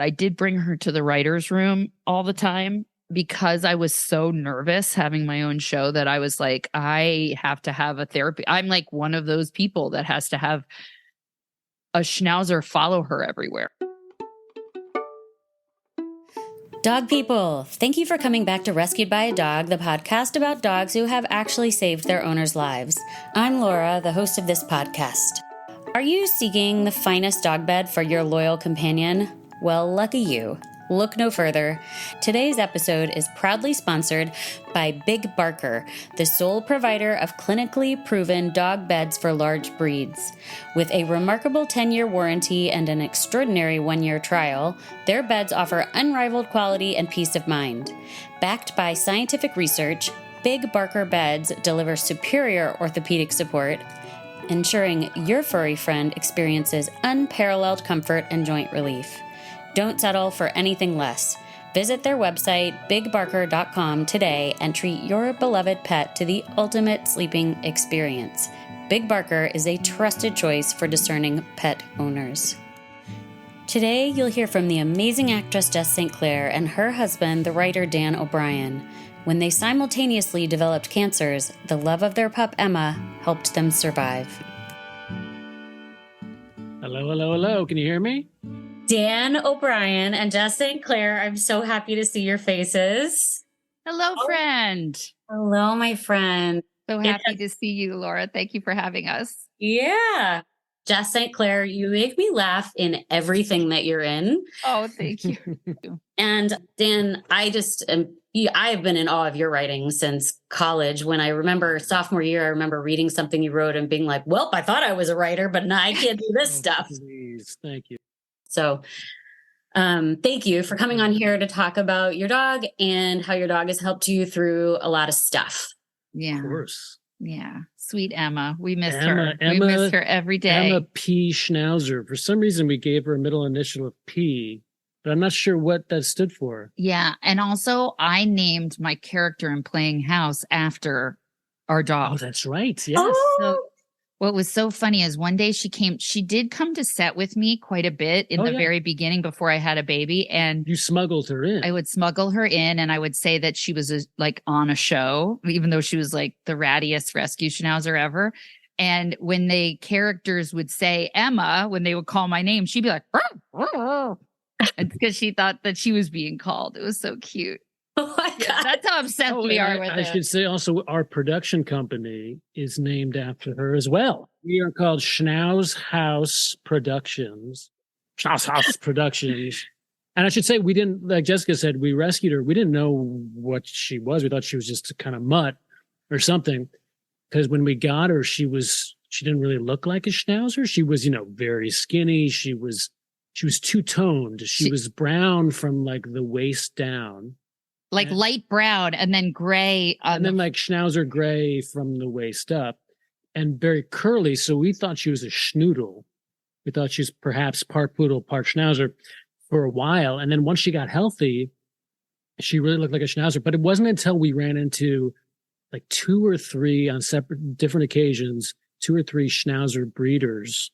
I did bring her to the writer's room all the time because I was so nervous having my own show that I was like, I have to have a therapy. I'm like one of those people that has to have a schnauzer follow her everywhere. Dog people, thank you for coming back to Rescued by a Dog, the podcast about dogs who have actually saved their owners' lives. I'm Laura, the host of this podcast. Are you seeking the finest dog bed for your loyal companion? Well, lucky you. Look no further. Today's episode is proudly sponsored by Big Barker, the sole provider of clinically proven dog beds for large breeds. With a remarkable 10-year warranty and an extraordinary 1-year trial, their beds offer unrivaled quality and peace of mind. Backed by scientific research, Big Barker beds deliver superior orthopedic support, ensuring your furry friend experiences unparalleled comfort and joint relief. Don't settle for anything less. Visit their website, bigbarker.com today and treat your beloved pet to the ultimate sleeping experience. Big Barker is a trusted choice for discerning pet owners. Today, you'll hear from the amazing actress Jess St. Clair and her husband, the writer Dan O'Brien. When they simultaneously developed cancers, the love of their pup Emma helped them survive. Hello, hello, hello. Can you hear me? Dan O'Brien and Jess St. Clair, I'm so happy to see your faces. Hello, friend. Hello, my friend. So happy to see you, Laura. Thank you for having us. Yeah. Jess St. Clair, you make me laugh in everything that you're in. Oh, thank you. And Dan, I have been in awe of your writing since college. When I remember sophomore year, I remember reading something you wrote and being like, well, I thought I was a writer, but now I can't do this stuff. Please. Thank you. So thank you for coming on here to talk about your dog and how your dog has helped you through a lot of stuff. Yeah. Of course. Yeah. Sweet Emma. We missed her. We miss her every day. Emma P. Schnauzer. For some reason, we gave her a middle initial of P, but I'm not sure what that stood for. Yeah. And also, I named my character in Playing House after our dog. Oh, that's right. Yes. Oh. So what was so funny is one day she did come to set with me quite a bit in the very beginning before I had a baby. And you smuggled her in. I would smuggle her in and I would say that she was like on a show, even though she was like the rattiest rescue schnauzer ever. And when the characters would say Emma, when they would call my name, she'd be like, because she thought that she was being called. It was so cute. Oh my God. Yeah, that's how obsessed we are with it. I should say also our production company is named after her as well. We are called Schnauz House Productions. Schnauz House Productions. And I should say we didn't, like Jessica said, we rescued her. We didn't know what she was. We thought she was just a kind of mutt or something. Because when we got her, she didn't really look like a schnauzer. She was, very skinny. She was two-toned. She was brown from like the waist down. Like light brown and then gray. And then like schnauzer gray from the waist up and very curly. So we thought she was a schnoodle. We thought she was perhaps part poodle, part schnauzer for a while. And then once she got healthy, she really looked like a schnauzer. But it wasn't until we ran into like 2 or 3 on different occasions, 2 or 3 schnauzer breeders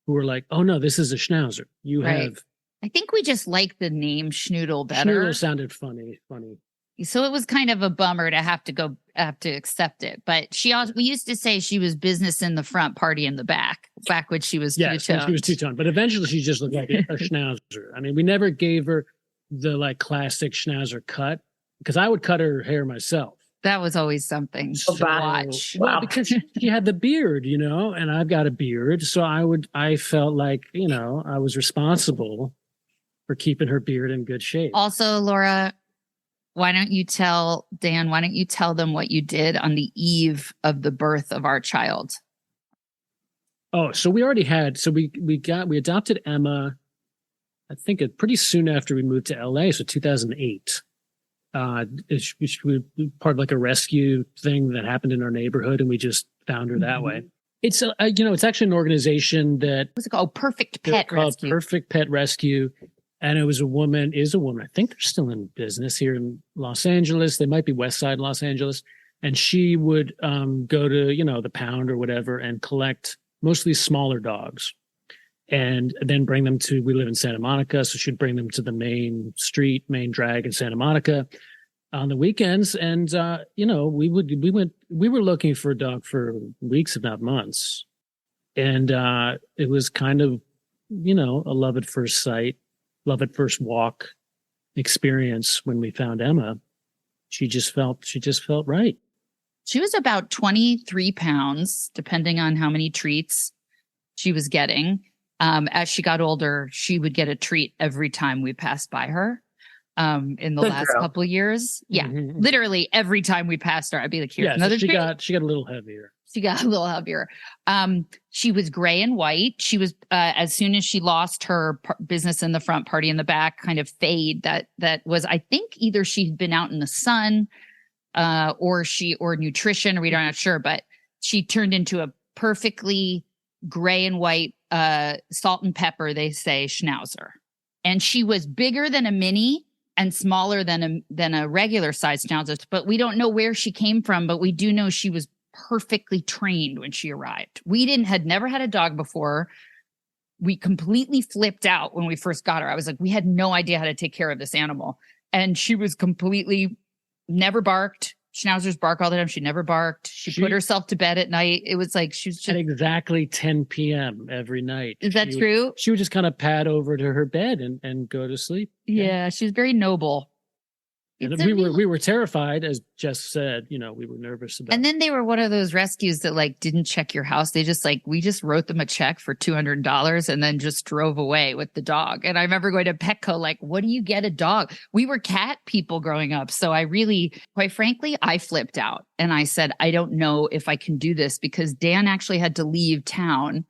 who were like, oh no, this is a schnauzer. You have. I think we just like the name Schnoodle better. Schnoodle sounded funny. So it was kind of a bummer to have to accept it. But we used to say she was business in the front, party in the back when she was two-toned. She was two-toned. But eventually she just looked like a schnauzer. I mean, we never gave her the like classic schnauzer cut because I would cut her hair myself. That was always something to watch. Well, because she had the beard, and I've got a beard. So I felt like, I was responsible for keeping her beard in good shape. Also, Laura, why don't you tell them what you did on the eve of the birth of our child? Oh, so we already had, we adopted Emma, I think pretty soon after we moved to LA. So 2008. She was part of like a rescue thing that happened in our neighborhood, and we just found her that way. It's it's actually an organization that was called Perfect Pet Rescue. Perfect Pet Rescue, and it was a woman. I think they're still in business here in Los Angeles. They might be West Side Los Angeles, and she would go to the pound or whatever and collect mostly smaller dogs. and then bring them to, we live in Santa Monica, so she'd bring them to the main drag in Santa Monica on the weekends. And, we were looking for a dog for weeks, if not months. And it was kind of, a love at first sight, love at first walk experience when we found Emma. She just felt right. She was about 23 pounds, depending on how many treats she was getting. As she got older, she would get a treat every time we passed by her. In the last couple of years. Yeah. Mm-hmm. Literally every time we passed her, I'd be like, here's another treat. She got a little heavier. She was gray and white. She was, as soon as she lost her business in the front, party in the back, kind of fade. That was, I think, either she'd been out in the sun, or nutrition, or we're not sure, but she turned into a perfectly gray and white, salt and pepper, they say, schnauzer. And she was bigger than a mini and smaller than a regular size schnauzer, but we don't know where she came from, but we do know she was perfectly trained when she arrived. We had never had a dog before. We completely flipped out when we first got her. I was like, we had no idea how to take care of this animal. And she was completely never barked. Schnauzers bark all the time. She never barked. She put herself to bed at night. It was like she was just, at exactly 10 p.m. every night. Is that true? She would just kind of pad over to her bed and go to sleep. Yeah, she was very noble. And we were terrified, as Jess said. We were nervous about. And then they were one of those rescues that didn't check your house. They just we just wrote them a check for $200 and then just drove away with the dog. And I remember going to Petco, what do you get a dog? We were cat people growing up, so I really, quite frankly, I flipped out and I said, I don't know if I can do this, because Dan actually had to leave town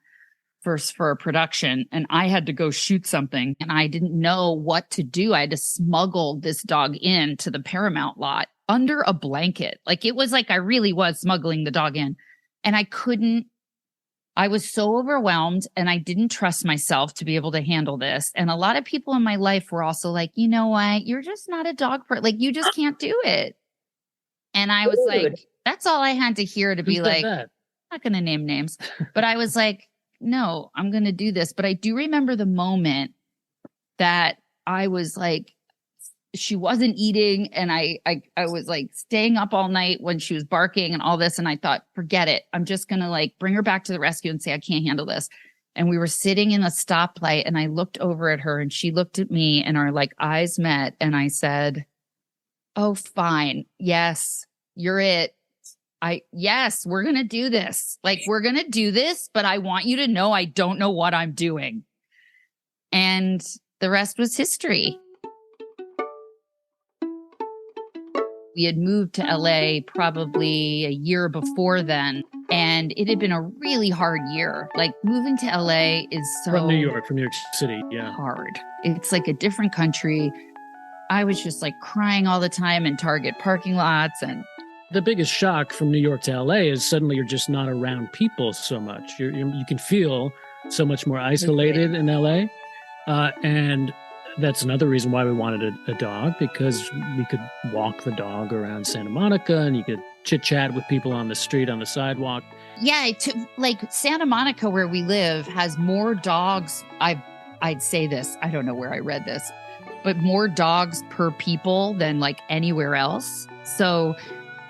first for a production, and I had to go shoot something, and I didn't know what to do. I had to smuggle this dog into the Paramount lot under a blanket. It was I really was smuggling the dog in, and I was so overwhelmed, and I didn't trust myself to be able to handle this. And a lot of people in my life were also like, you know what? You're just not a dog person. You just can't do it. And I was like, that's all I had to hear to be like, I'm not going to name names, but I was like, no, I'm going to do this. But I do remember the moment that I was she wasn't eating, and I was staying up all night when she was barking and all this. And I thought, forget it. I'm just going to bring her back to the rescue and say, I can't handle this. And we were sitting in a stoplight, and I looked over at her and she looked at me, and our eyes met. And I said, oh, fine. Yes, you're it. Yes, we're going to do this. We're going to do this, but I want you to know I don't know what I'm doing. And the rest was history. We had moved to LA probably a year before then, and it had been a really hard year. Moving to LA is so from New York City, yeah, hard. It's a different country. I was just crying all the time in Target parking lots. And the biggest shock from New York to LA is suddenly you're just not around people so much. You can feel so much more isolated in LA. And that's another reason why we wanted a dog, because we could walk the dog around Santa Monica and you could chit chat with people on the street, on the sidewalk. Yeah. Santa Monica, where we live, has more dogs. I'd say this, I don't know where I read this, but more dogs per people than anywhere else. So,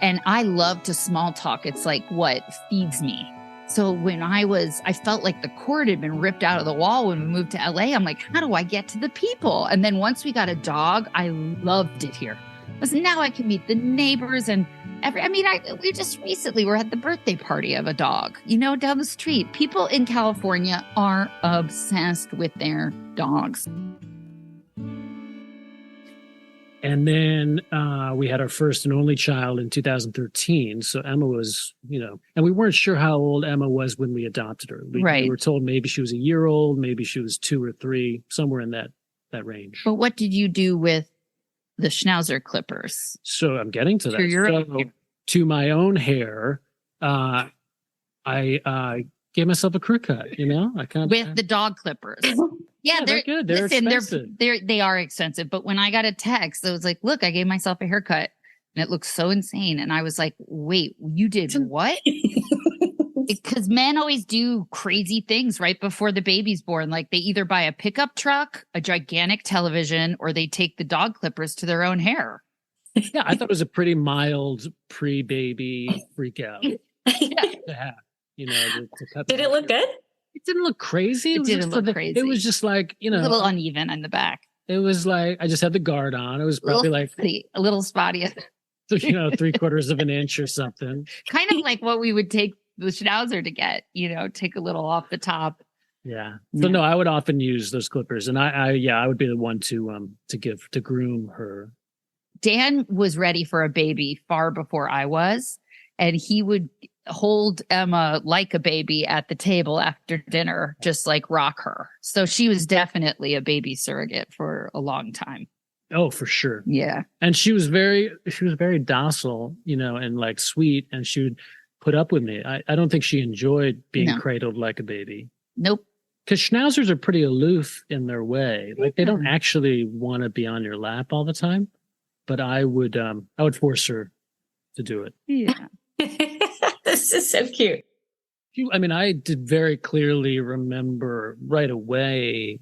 and I love to small talk. It's what feeds me. So when I felt like the cord had been ripped out of the wall when we moved to LA. I'm like, how do I get to the people? And then once we got a dog, I loved it here. Because now I can meet the neighbors and we just recently were at the birthday party of a dog, down the street. People in California are obsessed with their dogs. And then we had our first and only child in 2013. So Emma was, and we weren't sure how old Emma was when we adopted her. We were told maybe she was a year old, maybe she was 2 or 3, somewhere in that range. But what did you do with the schnauzer clippers? So I'm getting to that. To my own hair, I gave myself a crew cut, with the dog clippers. Yeah, they're good. They're expensive. They are expensive. But when I got a text, it was like, look, I gave myself a haircut and it looks so insane. And I was like, wait, you did what? Because men always do crazy things right before the baby's born. Like they either buy a pickup truck, a gigantic television, or they take the dog clippers to their own hair. Yeah, I thought it was a pretty mild pre-baby freak out to have. To cut. Did it look good? It didn't look crazy. It didn't look crazy. It was just like, a little uneven in the back. It was like I just had the guard on. It was probably a little spotty. 3/4 of an inch or something. Kind of like what we would take the schnauzer to get, take a little off the top. Yeah. So no, I would often use those clippers, and I would be the one to groom her. Dan was ready for a baby far before I was, and he would hold Emma like a baby at the table after dinner, just like rock her. So she was definitely a baby surrogate for a long time. Oh, for sure. Yeah. And she was very docile, and like sweet, and she would put up with me. I don't think she enjoyed being cradled like a baby. Nope. Because schnauzers are pretty aloof in their way. Like they don't actually want to be on your lap all the time. But I would force her to do it. Yeah. This is so cute. I did very clearly remember right away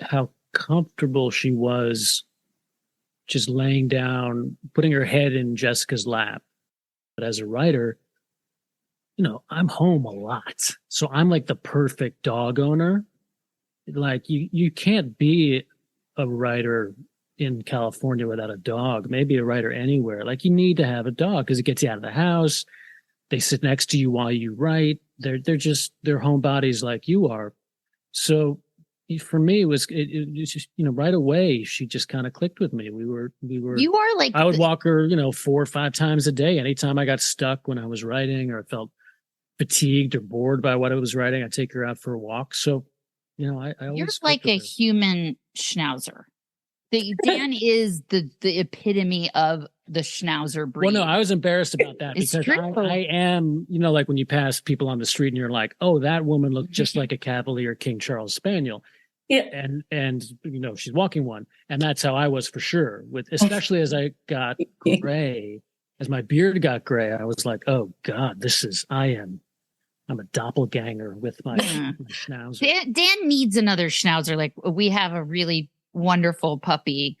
how comfortable she was just laying down, putting her head in Jessica's lap. But as a writer, I'm home a lot. So I'm like the perfect dog owner. Like you can't be a writer in California without a dog, maybe a writer anywhere. Like you need to have a dog because it gets you out of the house. They sit next to you while you write. They're homebodies like you are. So for me, it was just, right away, she just kind of clicked with me. You are like, I would walk her, 4 or 5 times a day. Anytime I got stuck when I was writing or felt fatigued or bored by what I was writing, I'd take her out for a walk. So, I always. You're like a human schnauzer. Dan is the epitome of the schnauzer breed. Well, no, I was embarrassed about that because I am, like when you pass people on the street and you're like, oh, that woman looked just like a Cavalier King Charles Spaniel. Yeah. And she's walking one. And that's how I was for sure. Especially as I got gray, as my beard got gray, I was like, oh God, I'm a doppelganger with my schnauzer. Dan needs another schnauzer. Like we have a really wonderful puppy,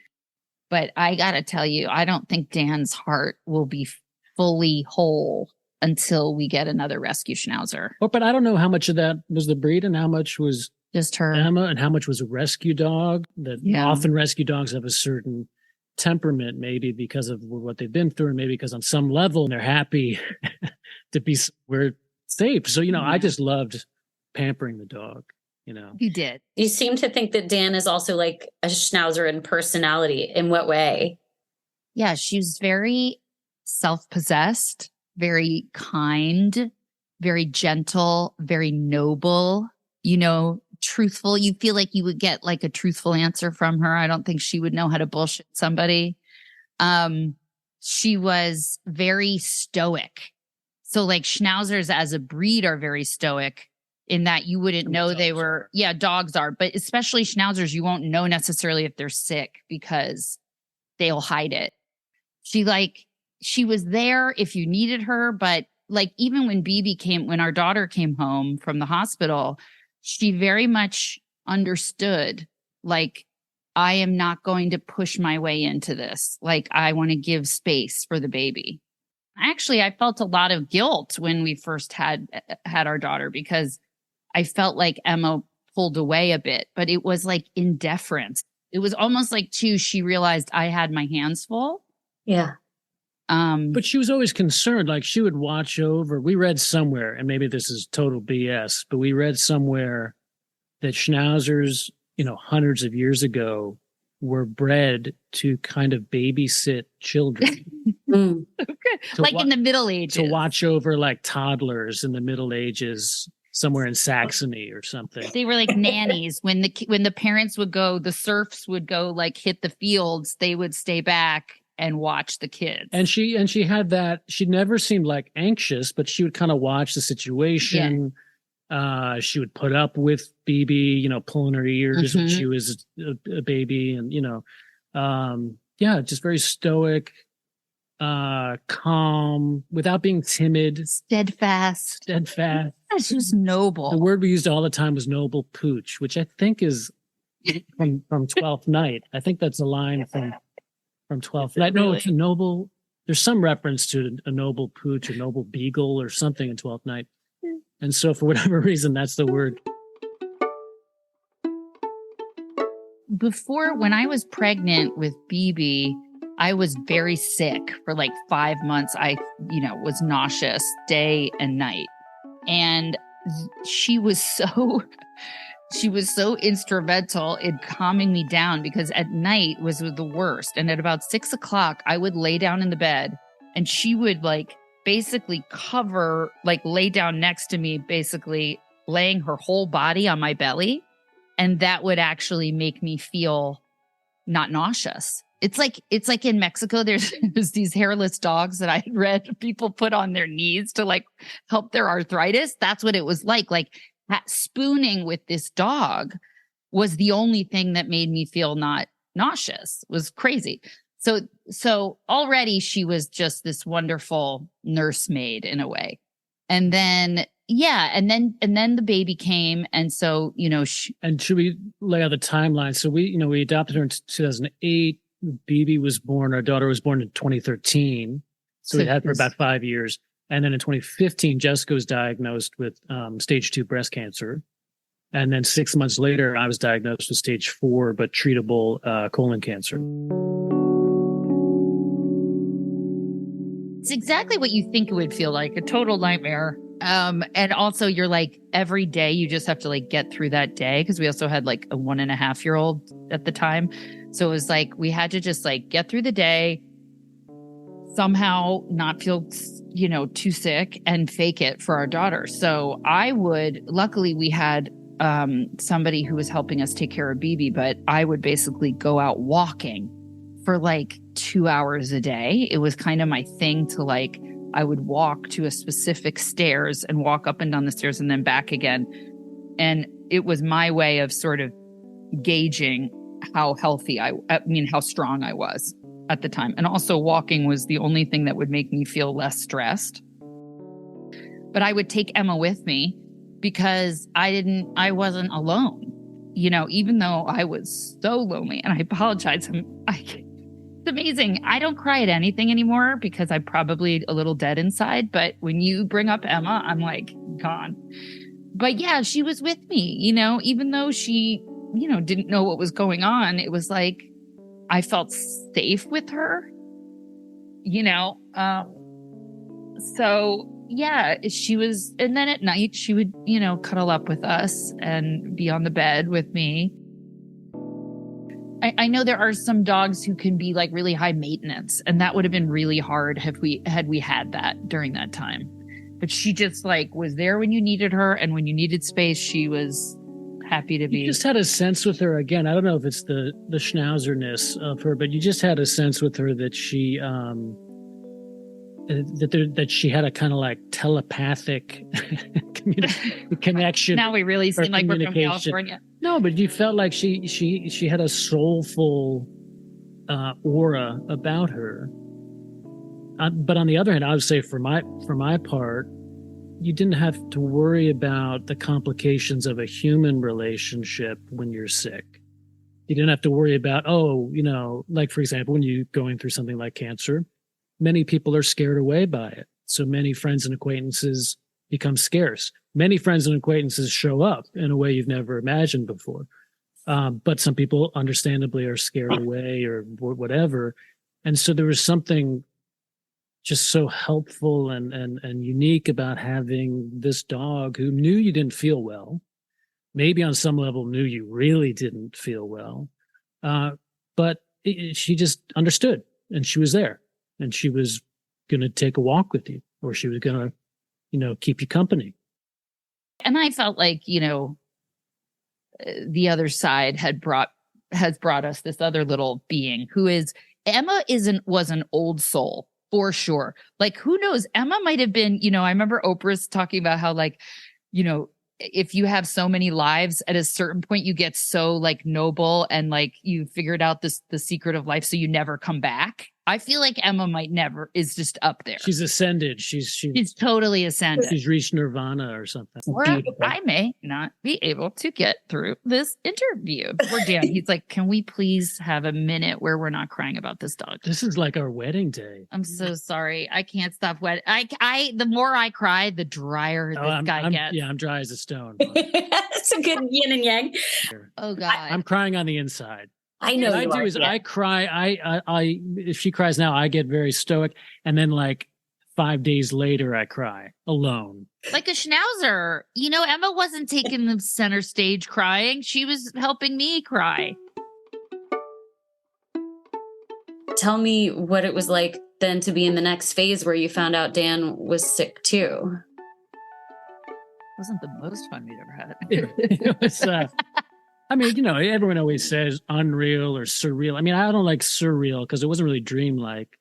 but I gotta tell you, I don't think Dan's heart will be fully whole until we get another rescue schnauzer. Oh, but I don't know how much of that was the breed and how much was just her, Emma, and how much was a rescue dog. Often rescue dogs have a certain temperament, maybe because of what they've been through, and maybe because on some level they're happy to be where safe. So I just loved pampering the dog. You did. You seem to think that Dan is also like a schnauzer in personality. In what way? Yeah, she's very self-possessed, very kind, very gentle, very noble, truthful. You feel like you would get like a truthful answer from her. I don't think she would know how to bullshit somebody. She was very stoic. So like schnauzers as a breed are very stoic. In that you wouldn't know they were, dogs are, but especially schnauzers, you won't know necessarily if they're sick because they'll hide it. She was there if you needed her, but like even when our daughter came home from the hospital, she very much understood, like, I am not going to push my way into this. Like, I want to give space for the baby. Actually, I felt a lot of guilt when we first had our daughter because I felt like Emma pulled away a bit, but it was like in deference. It was almost like she realized I had my hands full. Yeah. But she was always concerned. Like she would watch over. We read somewhere, and maybe this is total BS, but we read somewhere that schnauzers, hundreds of years ago were bred to kind of babysit children. Like in the Middle Ages. To watch over like toddlers in the Middle Ages. Somewhere in Saxony or something. They were like nannies. When the parents would go, the serfs would go like hit the fields. They would stay back and watch the kids. And she had that. She never seemed like anxious, but she would kind of watch the situation. Yeah. She would put up with BB, pulling her ears when she was a baby, and just very stoic. calm, without being timid, Steadfast. She was noble. The word we used all the time was noble pooch, which I think is from Twelfth Night. I think that's a line from Twelfth Night. No, it's a noble. There's some reference to a noble pooch, a noble beagle, or something in Twelfth Night. And so, for whatever reason, that's the word. Before, when I was pregnant with BB, I was very sick for like 5 months. I, was nauseous day and night. And she was so instrumental in calming me down, because at night was the worst. And at about 6 o'clock, I would lay down in the bed and she would basically lay down next to me, basically laying her whole body on my belly. And that would actually make me feel not nauseous. It's like in Mexico, there's these hairless dogs that I had read people put on their knees to help their arthritis. That's what it was like. Spooning with this dog was the only thing that made me feel not nauseous. It was crazy. So already she was just this wonderful nursemaid in a way. And then, and then the baby came. And so, and should we lay out the timeline? So we adopted her in 2008. BB was born, our daughter was born in 2013. So we had her for about 5 years. And then in 2015, Jessica was diagnosed with stage 2 breast cancer. And then 6 months later, I was diagnosed with stage 4, but treatable colon cancer. It's exactly what you think it would feel like, a total nightmare. And also you're every day you just have to get through that day. Cause we also had a 1.5-year-old at the time. So it was we had to just get through the day, somehow not feel, too sick, and fake it for our daughter. So luckily we had somebody who was helping us take care of BB, but I would basically go out walking for 2 hours a day. It was kind of my thing to I would walk to a specific stairs and walk up and down the stairs and then back again. And it was my way of sort of gauging how healthy how strong I was at the time. And also walking was the only thing that would make me feel less stressed. But I would take Emma with me because I wasn't alone, even though I was so lonely. And I apologize. It's amazing. I don't cry at anything anymore because I'm probably a little dead inside. But when you bring up Emma, I'm gone. But yeah, she was with me, even though she, didn't know what was going on. It was I felt safe with her, so yeah, she was. And then at night she would, cuddle up with us and be on the bed with me. I know there are some dogs who can be really high maintenance, and that would have been really hard had we had that during that time. But she just was there when you needed her, and when you needed space, she was happy to be. You just had a sense with her. Again, I don't know if it's the schnauzerness of her, but you just had a sense with her that she that she had a kind of telepathic connection. Now we really seem like we're from California. No, but you felt like she had a soulful aura about her. But on the other hand, I would say for my part, you didn't have to worry about the complications of a human relationship when you're sick. You didn't have to worry about, for example, when you're going through something like cancer, many people are scared away by it. So many friends and acquaintances become scarce. Many friends and acquaintances show up in a way you've never imagined before. But some people understandably are scared away or whatever. And so there was something just so helpful and unique about having this dog who knew you didn't feel well, maybe on some level knew you really didn't feel well. But she just understood, and she was there, and she was going to take a walk with you, or she was going to, keep you company. And I felt the other side has brought us this other little being who is Emma was an old soul for sure. Who knows? Emma might have been, I remember Oprah's talking about how if you have so many lives, at a certain point you get so noble and you figured out the secret of life, so you never come back. I feel like Emma is just up there. She's ascended. She's totally ascended. She's reached nirvana or something. Or I may not be able to get through this interview. Poor Dan. He's like, can we please have a minute where we're not crying about this dog? This is like our wedding day. I'm so sorry. I can't stop the more I cry, the drier this guy gets. Yeah, I'm dry as a stone. It's a good yin and yang. Oh God. I'm crying on the inside. I know. What I do is I cry. I if she cries now, I get very stoic, and then like 5 days later, I cry alone. Like a schnauzer. Emma wasn't taking the center stage crying. She was helping me cry. Tell me what it was like then to be in the next phase where you found out Dan was sick too. Wasn't the most fun we'd ever had. It was. I mean, everyone always says unreal or surreal. I mean, I don't like surreal because it wasn't really dreamlike.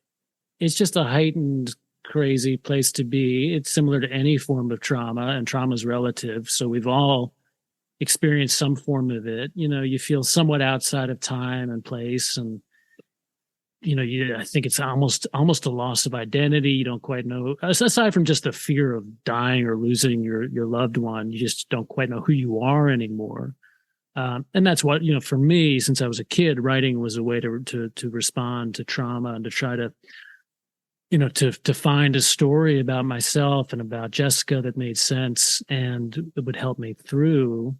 It's just a heightened, crazy place to be. It's similar to any form of trauma, and trauma is relative. So we've all experienced some form of it. You feel somewhat outside of time and place, and I think it's almost a loss of identity. You don't quite know, aside from just the fear of dying or losing your loved one. You just don't quite know who you are anymore. And that's what, for me, since I was a kid, writing was a way to respond to trauma and to try to, to find a story about myself and about Jessica that made sense and it would help me through.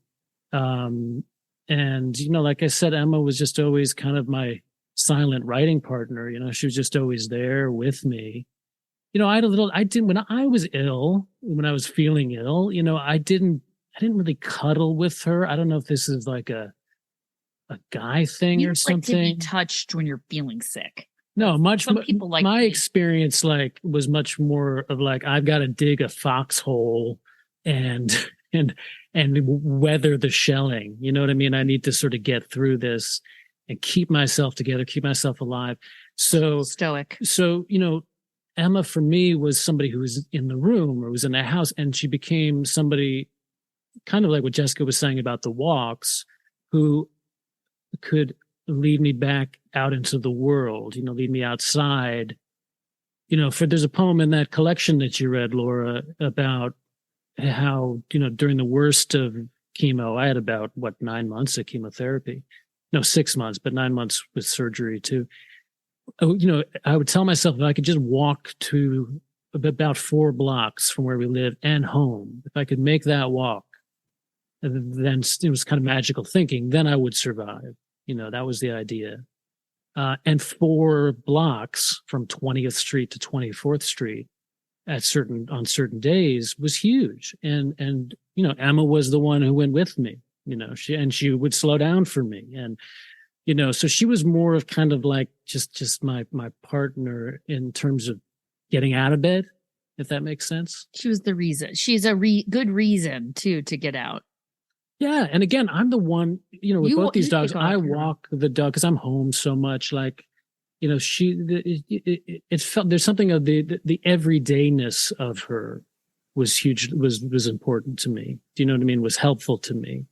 And, like I said, Emma was just always kind of my silent writing partner. She was just always there with me. When I was ill, when I was feeling ill, I didn't really cuddle with her. I don't know if this is like a guy thing or something. Like to be touched when you're feeling sick. No, Some people like my me. experience was much more of like I've got to dig a foxhole and weather the shelling. You know what I mean? I need to sort of get through this and keep myself together, keep myself alive. So stoic. So Emma for me was somebody who was in the room or was in the house, and she became somebody kind of like what Jessica was saying about the walks, who could lead me back out into the world, lead me outside. There's a poem in that collection that you read, Laura, about how, during the worst of chemo, I had about 9 months of chemotherapy. No, 6 months, but 9 months with surgery too. I would tell myself if I could just walk to about 4 blocks from where we live and home, if I could make that walk, then it was kind of magical thinking, then I would survive. That was the idea. And 4 blocks from 20th Street to 24th Street on certain days was huge. And Emma was the one who went with me, she would slow down for me. And, so she was more of kind of like just my partner in terms of getting out of bed, if that makes sense. She was the reason. She's a good reason too, to get out. Yeah. And again, I'm the one, with both these dogs, I walk the dog because I'm home so much. Like, it felt there's something of the everydayness of her was huge, was important to me. Do you know what I mean? Was helpful to me.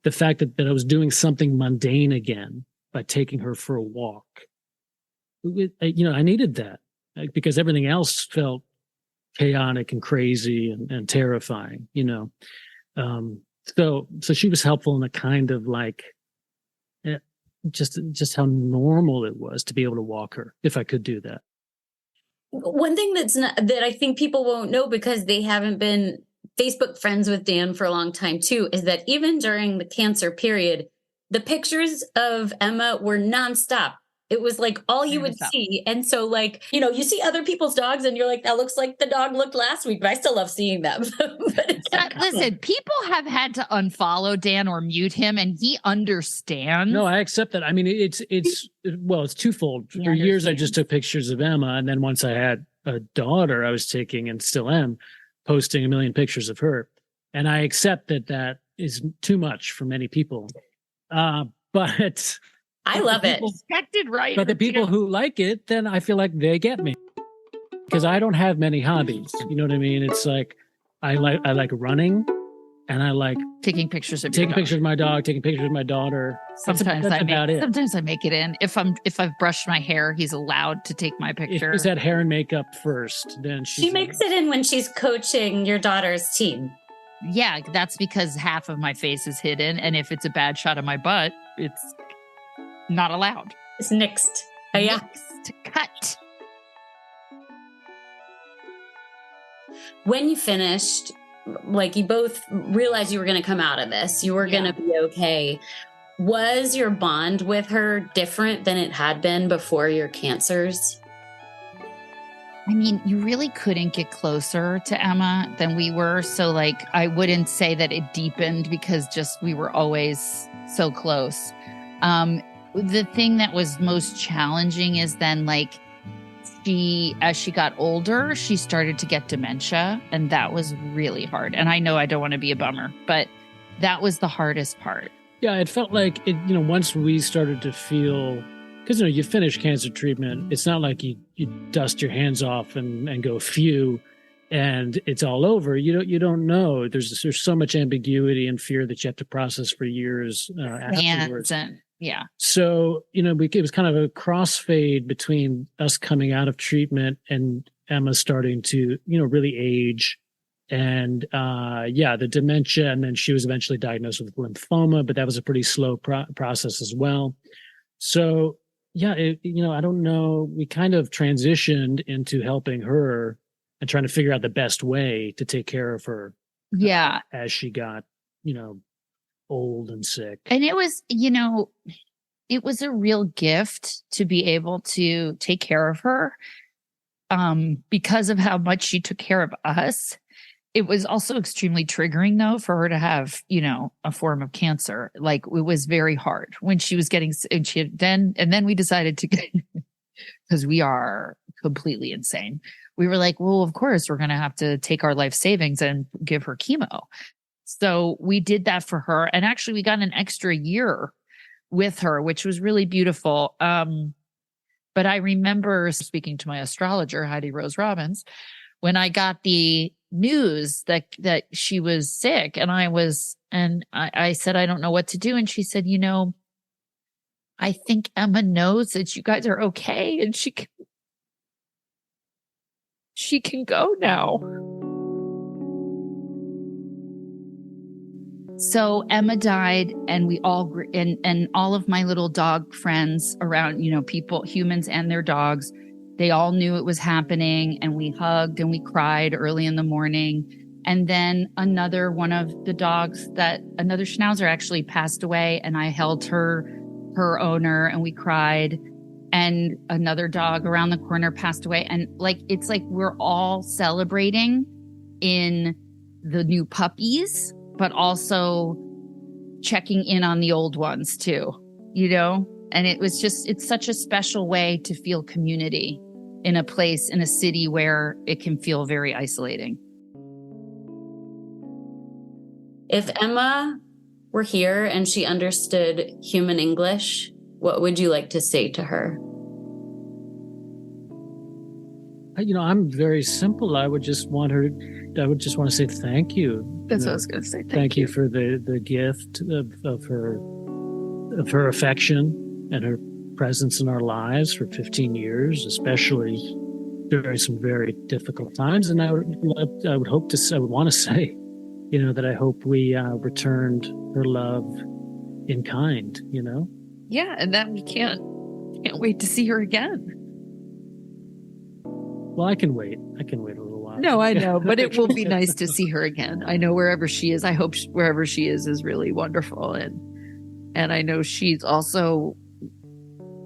The fact that I was doing something mundane again by taking her for a walk. I needed that because everything else felt chaotic and crazy and terrifying, So she was helpful in a kind of like just how normal it was to be able to walk her if I could do that. One thing that I think people won't know because they haven't been Facebook friends with Dan for a long time too, is that even during the cancer period, the pictures of Emma were nonstop. It was like all you would see. And so like, you see other people's dogs and you're like, that looks like the dog looked last week, but I still love seeing them. Listen, people have had to unfollow Dan or mute him and he understands. No, I accept that. I mean, it's twofold. For years, I just took pictures of Emma. And then once I had a daughter, I was taking and still am posting a million pictures of her. And I accept that is too much for many people. But I love it. Expected, right? But the people who like it, then I feel like they get me because I don't have many hobbies. You know what I mean? It's like I like running, And I like taking pictures of taking pictures of my dog, taking pictures of my daughter. Sometimes I make it in. If I've brushed my hair, he's allowed to take my picture. If he's had hair and makeup first, then she makes it in when she's coaching your daughter's team. Yeah, that's because half of my face is hidden, and if it's a bad shot of my butt, it's not allowed. It's nixed. Oh, yeah. Nixed. Cut. When you finished, like you both realized you were going to come out of this, you were going to be okay. Was your bond with her different than it had been before your cancers? I mean, you really couldn't get closer to Emma than we were. So like, I wouldn't say that it deepened because just we were always so close. The thing that was most challenging is then like as she got older, she started to get dementia, and that was really hard. And I know I don't want to be a bummer, but that was the hardest part. Yeah, it felt like it, once we started to feel, because you finish cancer treatment, it's not like you dust your hands off and go phew and it's all over. You don't know. There's so much ambiguity and fear that you have to process for years afterwards. Yeah. So, it was kind of a crossfade between us coming out of treatment and Emma starting to, really age. And the dementia. And then she was eventually diagnosed with lymphoma, but that was a pretty slow process as well. So, yeah, I don't know. We kind of transitioned into helping her and trying to figure out the best way to take care of her. Yeah. As she got, old and sick. And it was, it was a real gift to be able to take care of her because of how much she took care of us. It was also extremely triggering, though, for her to have, a form of cancer. Like, it was very hard when she was getting, and then we decided to get, because we are completely insane. We were like, well, of course, we're going to have to take our life savings and give her chemo. So we did that for her. And actually, we got an extra year with her, which was really beautiful. But I remember speaking to my astrologer, Heidi Rose Robbins, when I got the news that she was sick, and I said, I don't know what to do. And she said, I think Emma knows that you guys are okay, and she can go now. So Emma died, and we all, and all of my little dog friends around, people, humans and their dogs, they all knew it was happening, and we hugged and we cried early in the morning. And then another one of the dogs, another schnauzer actually passed away, and I held her owner, and we cried. And another dog around the corner passed away. And it's like we're all celebrating in the new puppies, but also checking in on the old ones too, And it's such a special way to feel community in a place, in a city where it can feel very isolating. If Emma were here and she understood human English, what would you like to say to her? I'm very simple. I would just want to say thank you. That's what I was going to say. Thank you for the gift of her affection and her presence in our lives for 15 years, especially during some very difficult times. And I would want to say, that I hope we returned her love in kind, Yeah. And that we can't wait to see her again. Well, I can wait a little while. No, I know, but it will be nice to see her again. I know wherever she is, I hope wherever she is really wonderful. And I know she's also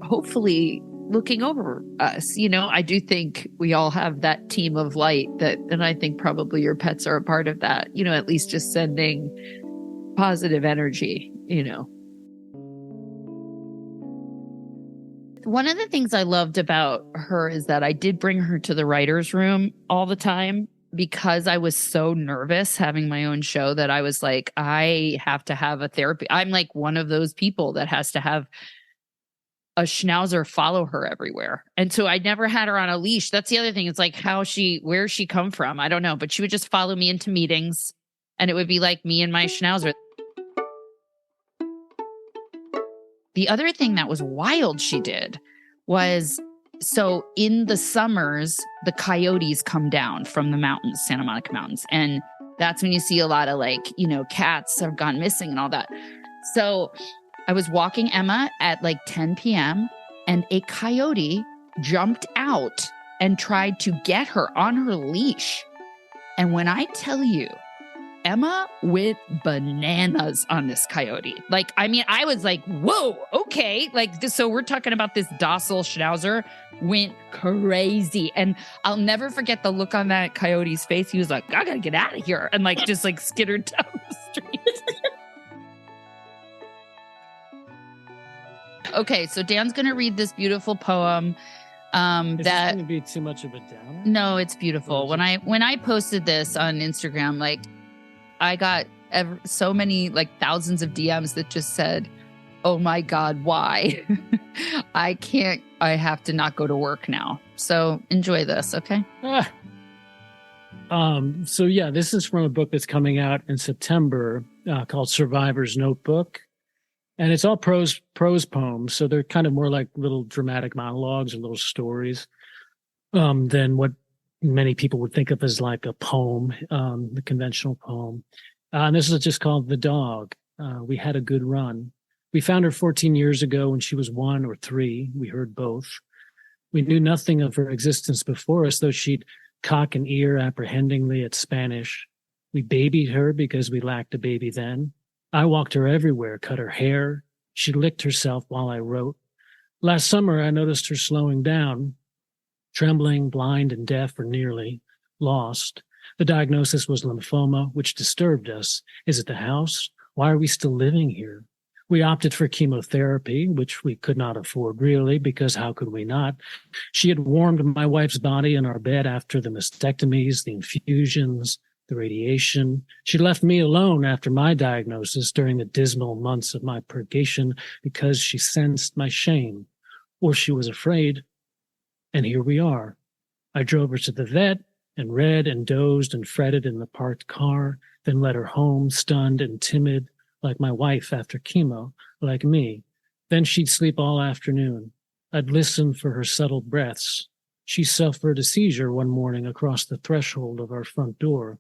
hopefully looking over us. I do think we all have that team of light and I think probably your pets are a part of that, at least just sending positive energy, One of the things I loved about her is that I did bring her to the writer's room all the time because I was so nervous having my own show that I was like, I have to have a therapy. I'm like one of those people that has to have a schnauzer follow her everywhere. And so I never had her on a leash. That's the other thing. It's like where's she come from? I don't know, but she would just follow me into meetings. And it would be like me and my schnauzer. The other thing that was wild she did was, so in the summers, the coyotes come down from the mountains, Santa Monica Mountains. And that's when you see a lot of like, cats have gone missing and all that. So I was walking Emma at like 10 p.m. and a coyote jumped out and tried to get her on her leash. And when I tell you, Emma went bananas on this coyote. Like, I mean, I was like, whoa, okay. Like, so we're talking about this docile schnauzer went crazy. And I'll never forget the look on that coyote's face. He was like, I gotta get out of here. And like, just like skittered down the street. Okay, so Dan's going to read this beautiful poem. Is this going to be too much of a downer? No, it's beautiful. When I posted this on Instagram, like, I got so many, like, thousands of DMs that just said, oh my God, why? I have to not go to work now. So enjoy this, okay? So yeah, this is from a book that's coming out in September called Survivor's Notebook. And it's all prose poems. So they're kind of more like little dramatic monologues or little stories than what many people would think of as like a poem, the conventional poem. And this is just called The Dog. We had a good run. We found her 14 years ago when she was 1 or 3. We heard both. We knew nothing of her existence before us, though she'd cock an ear apprehendingly at Spanish. We babied her because we lacked a baby then. I walked her everywhere, cut her hair. She licked herself while I wrote. Last summer, I noticed her slowing down, trembling, blind and deaf, or nearly lost. The diagnosis was lymphoma, which disturbed us. Is it the house? Why are we still living here? We opted for chemotherapy, which we could not afford really, because how could we not? She had warmed my wife's body in our bed after the mastectomies, the infusions, the radiation. She left me alone after my diagnosis during the dismal months of my purgation because she sensed my shame, or she was afraid. And here we are. I drove her to the vet and read and dozed and fretted in the parked car, then led her home, stunned and timid, like my wife after chemo, like me. Then she'd sleep all afternoon. I'd listen for her subtle breaths. She suffered a seizure one morning across the threshold of our front door.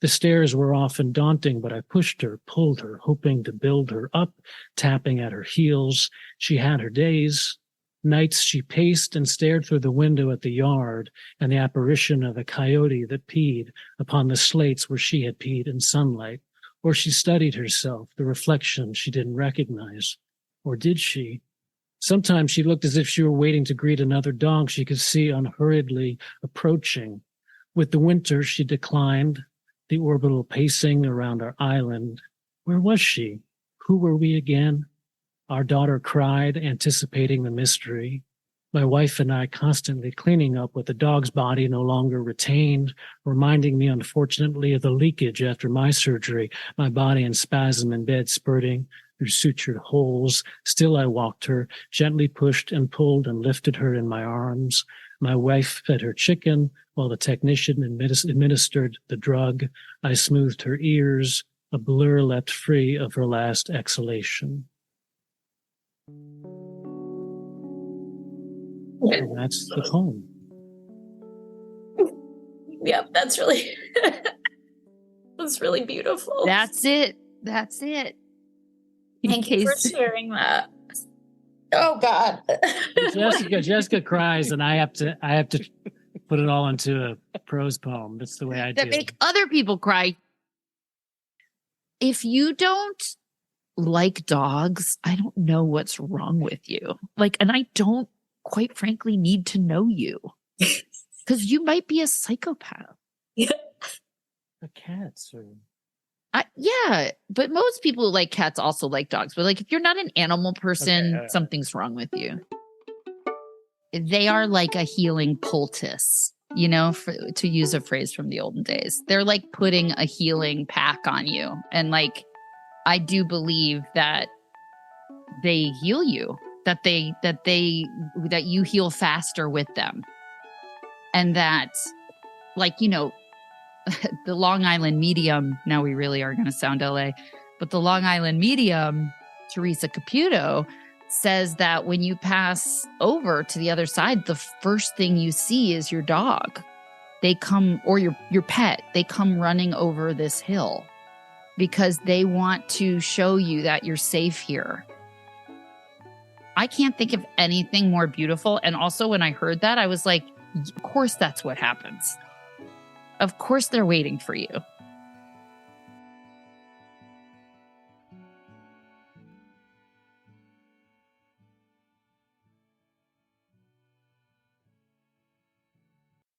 The stairs were often daunting, but I pushed her, pulled her, hoping to build her up, tapping at her heels. She had her days. Nights she paced and stared through the window at the yard and the apparition of a coyote that peed upon the slates where she had peed in sunlight. Or she studied herself, the reflection she didn't recognize. Or did she? Sometimes she looked as if she were waiting to greet another dog she could see unhurriedly approaching. With the winter, she declined, the orbital pacing around our island. Where was she? Who were we again? Our daughter cried, anticipating the mystery. My wife and I constantly cleaning up what the dog's body no longer retained, reminding me, unfortunately, of the leakage after my surgery, my body in spasm in bed spurting through sutured holes. Still I walked her, gently pushed and pulled and lifted her in my arms. My wife fed her chicken while the technician administered the drug. I smoothed her ears, a blur left free of her last exhalation. And that's the poem. Yep, that's really that's really beautiful. That's it. Thank you for sharing that. Oh God. Jessica cries, and I have to put it all into a prose poem. That's the way I do. That make other people cry. If you don't like dogs, I don't know what's wrong with you. Like, and I don't, quite frankly, need to know you because you might be a psychopath. Yeah. The cats are. Yeah, but most people like cats also like dogs. But like, if you're not an animal person, okay, something's wrong with you. They are like a healing poultice, to use a phrase from the olden days. They're like putting a healing pack on you. And like, I do believe that they heal you, that you heal faster with them. And that, like, the Long Island medium, now we really are going to sound LA, but the Long Island medium, Teresa Caputo, says that when you pass over to the other side, the first thing you see is your dog. They come, or your pet, they come running over this hill because they want to show you that you're safe here. I can't think of anything more beautiful. And also when I heard that, I was like, of course that's what happens. Of course they're waiting for you.